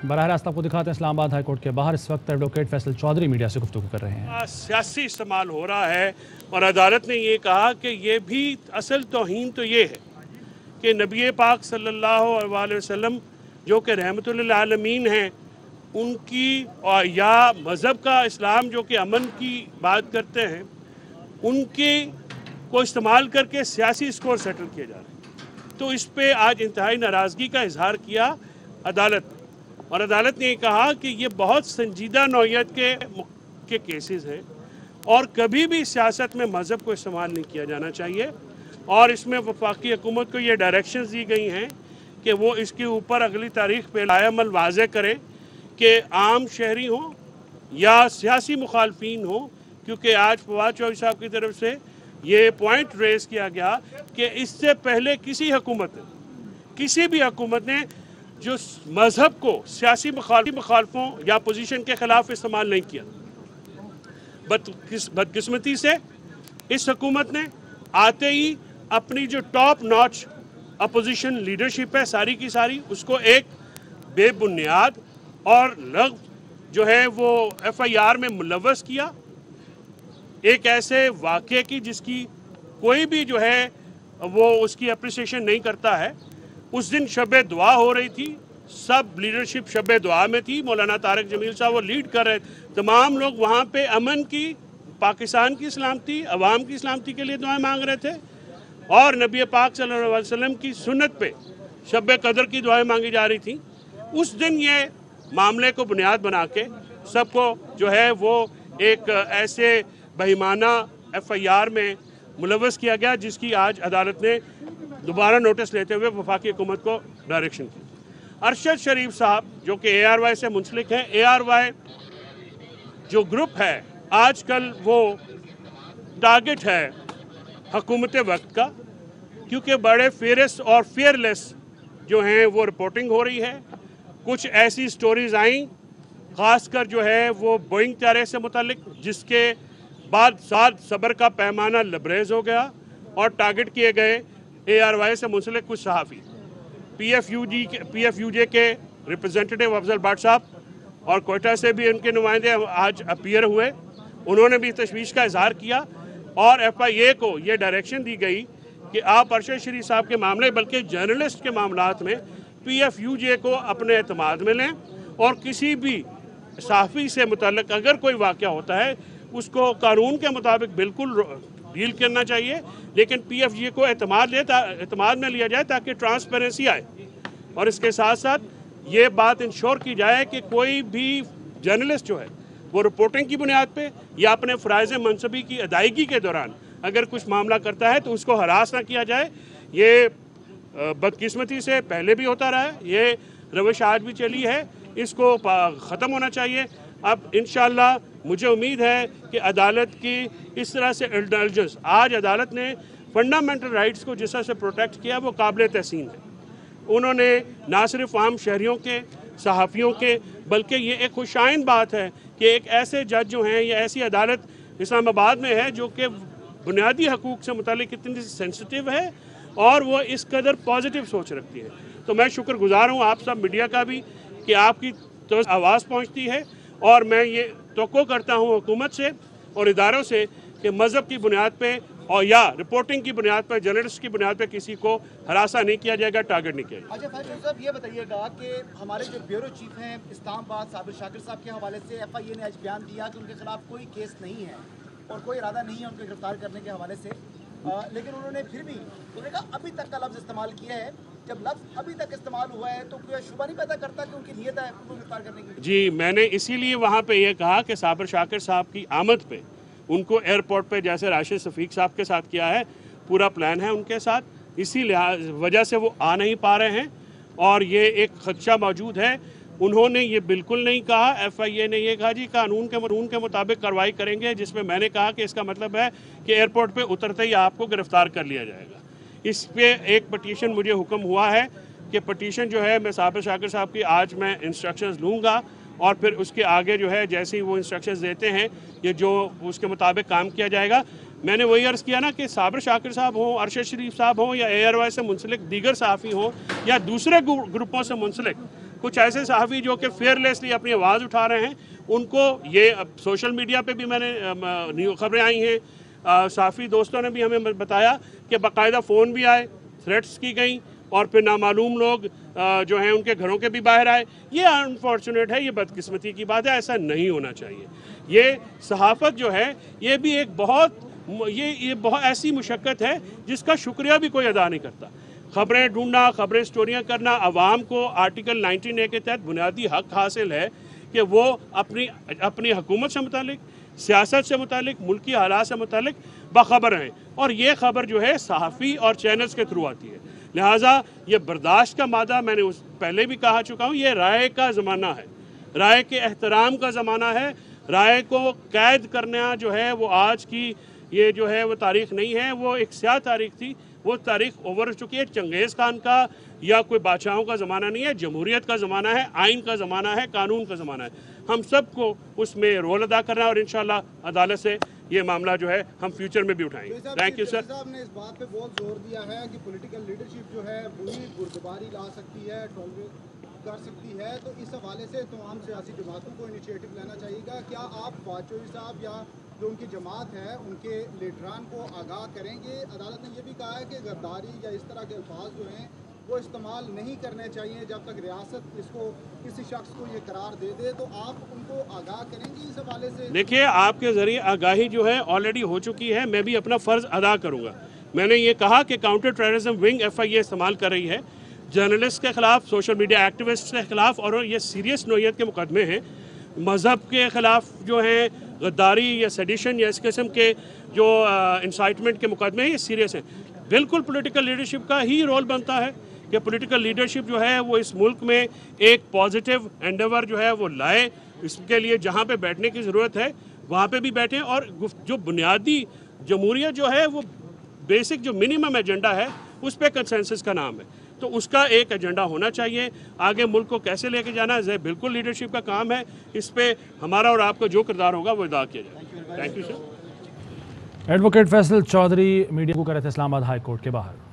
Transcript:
बराह रास्त आपको दिखाते हैं इस्लामाबाद हाई कोर्ट के बाहर इस वक्त एडवोकेट फैसल चौधरी मीडिया से गुफ्तगू कर रहे हैं। सियासी इस्तेमाल हो रहा है और अदालत ने ये कहा कि ये भी असल तौहीन तो ये है कि नबी पाक सल्लल्लाहु अलैहि वसल्लम जो कि रहमतुल आलमीन हैं उनकी और या मज़हब का इस्लाम जो कि अमन की बात करते हैं उनके को इस्तेमाल करके सियासी स्कोर सेटल किए जा रहे हैं। तो इस पे आज इंतहाई नाराज़गी का इजहार किया अदालत ने और अदालत ने कहा कि ये बहुत संजीदा नौयत के केसेस हैं और कभी भी सियासत में मज़हब को इस्तेमाल नहीं किया जाना चाहिए और इसमें वफाकी हुकूमत को ये डायरेक्शंस दी गई हैं कि वो इसके ऊपर अगली तारीख पे लायामल वाज़े करें कि आम शहरी हों या सियासी मुखालफिन हों, क्योंकि आज फवाद चौधरी साहब की तरफ से ये पॉइंट रेज़ किया गया कि इससे पहले किसी भी हुकूमत ने जो मज़हब को सियासी मुखालफों या पोजीशन के ख़िलाफ़ इस्तेमाल नहीं किया। बदकिस्मती से इस हुकूमत ने आते ही अपनी जो टॉप नॉच अपोजिशन लीडरशिप है सारी की सारी उसको एक बेबुनियाद और लग़्व जो है वो FIR में मुलव्वस किया, एक ऐसे वाक़े की जिसकी कोई भी जो है वो उसकी अप्रिसिएशन नहीं करता है। उस दिन शब दुआ हो रही थी, सब लीडरशिप शब दुआ में थी, मौलाना तारिक जमील साहब वो लीड कर रहे थे, तमाम लोग वहाँ पे अमन की, पाकिस्तान की सलामती, अवाम की सलामती के लिए दुआएं मांग रहे थे और नबी पाक सल्लल्लाहु अलैहि वसल्लम की सुन्नत पे शब कदर की दुआएं मांगी जा रही थी। उस दिन ये मामले को बुनियाद बना के सबको जो है वो एक ऐसे बहिमाना FIR में मुलव्वस किया गया जिसकी आज अदालत ने दोबारा नोटिस लेते हुए वफाकी हुकूमत को डायरेक्शन की। अरशद शरीफ साहब जो कि ARY से मुंसलिक हैं, ARY जो ग्रुप है आजकल वो टारगेट है हुकूमत वक्त का, क्योंकि बड़े फेयरस और फेयरलेस जो हैं वो रिपोर्टिंग हो रही है। कुछ ऐसी स्टोरीज़ आई ख़ासकर जो है वो बोइंग तैयारे से मुतालिक जिसके बाद साथ सब्र का पैमाना लबरेज हो गया और टारगेट किए गए ARY से मुंसलिक कुछ सहाफ़ी। PFUJ के रिप्रेजेंटेटिव अफजल भट्ट साहब और कोयटा से भी उनके नुमाइंदे आज अपीयर हुए, उन्होंने भी तशवीश का इजहार किया और FIA को ये डायरेक्शन दी गई कि आप अरशद शरीफ साहब के मामले बल्कि जर्नलिस्ट के मामलात में PFUJ को अपने एतमाद में लें और किसी भी सहाफ़ी से मुतल्लिक़ अगर कोई वाक़या होता है उसको कानून के मुताबिक बिल्कुल डील करना चाहिए, लेकिन PFUJ को एतमाद में लिया जाए ताकि ट्रांसपेरेंसी आए और इसके साथ साथ ये बात इंश्योर की जाए कि कोई भी जर्नलिस्ट जो है वो रिपोर्टिंग की बुनियाद पे या अपने फ़राइज़ मनसबी की अदायगी के दौरान अगर कुछ मामला करता है तो उसको हरास ना किया जाए। ये बदकिस्मती से पहले भी होता रहा है, ये रविश आज भी चली है, इसको ख़त्म होना चाहिए। अब इंशाअल्लाह मुझे उम्मीद है कि अदालत की इस तरह से इंटेलिजेंस, आज अदालत ने फंडामेंटल राइट्स को जिस तरह से प्रोटेक्ट किया वो काबिल तहसीन है। उन्होंने ना सिर्फ आम शहरियों के, सहाफ़ियों के, बल्कि ये एक खुशाइन बात है कि एक ऐसे जज जो हैं या ऐसी अदालत इस्लामाबाद में है जो कि बुनियादी हकूक़ से मुतालिक इतनी सेंसिटिव है और वो इस कदर पॉजिटिव सोच रखती है। तो मैं शुक्रगुज़ार हूँ आप सब मीडिया का भी कि आपकी तो आवाज़ पहुँचती है और मैं ये तवक्को करता हूँ हुकूमत से और इदारों से कि मज़हब की बुनियाद पे और या रिपोर्टिंग की बुनियाद पर, जर्नलिस्ट की बुनियाद पर किसी को हरासा नहीं किया जाएगा, टारगेट नहीं किया जाएगा। अच्छा फैसल साहब ये बताइएगा कि हमारे जो ब्यूरो चीफ हैं इस्लामाबाद साबिर शाकिर साहब के हवाले से FIA ने आज बयान दिया कि उनके खिलाफ कोई केस नहीं है और कोई इरादा नहीं है उनको गिरफ्तार करने के हवाले से, लेकिन उन्होंने फिर भी उन्होंने कहा अभी तक का लफ्ज़ इस्तेमाल किया है। जब लफ्ज़ अभी तक इस्तेमाल हुआ है तो कोई शुबा नहीं पैदा करता कि उनकी नीयत है उनको गिरफ्तार करने की? जी, मैंने इसीलिए वहाँ पे ये कहा कि साबिर शाकिर साहब की आमद पे उनको एयरपोर्ट पे जैसे राशिद शफीक साहब के साथ किया है, पूरा प्लान है उनके साथ, इसी वजह से वो आ नहीं पा रहे हैं और ये एक खदशा मौजूद है। उन्होंने ये बिल्कुल नहीं कहा, FIA ने ये कहा जी कानून के मुताबिक कार्रवाई करेंगे, जिसमें मैंने कहा कि इसका मतलब है कि एयरपोर्ट पे उतरते ही आपको गिरफ़्तार कर लिया जाएगा। इस पे एक पटिशन मुझे हुक्म हुआ है कि पटिशन जो है मैं साबिर शाकिर साहब की आज मैं इंस्ट्रक्शंस लूँगा और फिर उसके आगे जो है जैसे ही वो इंस्ट्रक्शंस देते हैं ये जो उसके मुताबिक काम किया जाएगा। मैंने वही अर्ज़ किया ना कि साबिर शाकिर साहब हों, अरशद शरीफ साहब हों या ARY से मुंसलिक दीगर सहाफ़ी हों या दूसरे ग्रुपों से मुंसलिक कुछ ऐसे सहाफ़ी जो कि फेयरलेसली अपनी आवाज़ उठा रहे हैं, उनको ये अब सोशल मीडिया पे भी मैंने खबरें आई हैं, सहाफ़ी दोस्तों ने भी हमें बताया कि बाकायदा फ़ोन भी आए, थ्रेट्स की गई और फिर नामालूम लोग जो हैं उनके घरों के भी बाहर आए। ये अनफॉर्चुनेट है, ये बदकिस्मती की बात है, ऐसा नहीं होना चाहिए। ये सहाफ़त जो है ये भी एक बहुत ऐसी मुशक्क़त है जिसका शुक्रिया भी कोई अदा नहीं करता। खबरें ढूंढना, खबरें स्टोरियाँ करना, आवाम को आर्टिकल 19A के तहत बुनियादी हक हासिल है कि वो अपनी हुकूमत से मुतालिक, सियासत से मुतालिक, मुल्की हालात से मुतालिक बाखबर हैं, और ये खबर जो है सहाफ़ी और चैनल्स के थ्रू आती है। लिहाजा ये बर्दाश्त का मादा मैंने पहले भी कहा चुका हूँ, ये राय का ज़माना है, राय के एहतराम का ज़माना है। राय को कैद करना जो है वो आज की ये जो है वो तारीख़ नहीं है, वो एक स्याह तारीख़ थी, वो तारीख़ ओवर हो चुकी है। चंगेज़ खान का या कोई बादशाहों का ज़माना नहीं है, जमहूरियत का ज़माना है, आइन का ज़माना है, कानून का ज़माना है। हम सबको उसमें रोल अदा करना, और इंशाल्लाह अदालत से ये मामला जो है हम फ्यूचर में भी उठाएंगे। Thank you sir. साहब ने इस बात पे बहुत जोर दिया है कि पॉलिटिकल लीडरशिप जो है बुरी बुर्दबारी ला सकती है, टॉलरेट कर सकती है, तो इस हवाले से तमाम सियासी जमातों को इनिशिएटिव लेना चाहिएगा। क्या आप वाजपेयी साहब या जो उनकी जमात है उनके लीडरान को आगाह करेंगे? अदालत ने यह भी कहा है कि गद्दारी या इस तरह के अल्फाज जो हैं वो इस्तेमाल नहीं करने चाहिए जब तक रियासत इसको किसी शख्स को ये करार दे दे, तो आप उनको आगाह करेंगे इस हवाले से? देखिए, आपके ज़रिए आगाही जो है ऑलरेडी हो चुकी है, मैं भी अपना फ़र्ज़ अदा करूँगा। मैंने ये कहा कि काउंटर टेररिज्म विंग FIA इस्तेमाल कर रही है जर्नलिस्ट के ख़िलाफ़, सोशल मीडिया एक्टिविस्ट के ख़िलाफ़, और ये सीरियस नोयत के मुकदमे हैं। मज़हब के ख़िलाफ़ जो हैं गद्दारी या सेडिशन या इस किस्म के जो इंसाइटमेंट के मुकदमे हैं, ये सीरियस हैं। बिल्कुल पॉलिटिकल लीडरशिप का ही रोल बनता है कि पॉलिटिकल लीडरशिप जो है वो इस मुल्क में एक पॉजिटिव एंडेवर जो है वो लाए। इसके लिए जहाँ पे बैठने की ज़रूरत है वहाँ पे भी बैठें, और जो बुनियादी जमहूरियत जो है वो बेसिक जो मिनिमम एजेंडा है उस पर कंसेंसस का नाम है, तो उसका एक एजेंडा होना चाहिए। आगे मुल्क को कैसे लेके जाना है बिल्कुल लीडरशिप का काम है, इस पे हमारा और आपका जो किरदार होगा वो अदा किया जाए। Thank you sir. Advocate Faisal Chaudhry media को कर रहे थे इस्लामाबाद हाई कोर्ट के बाहर।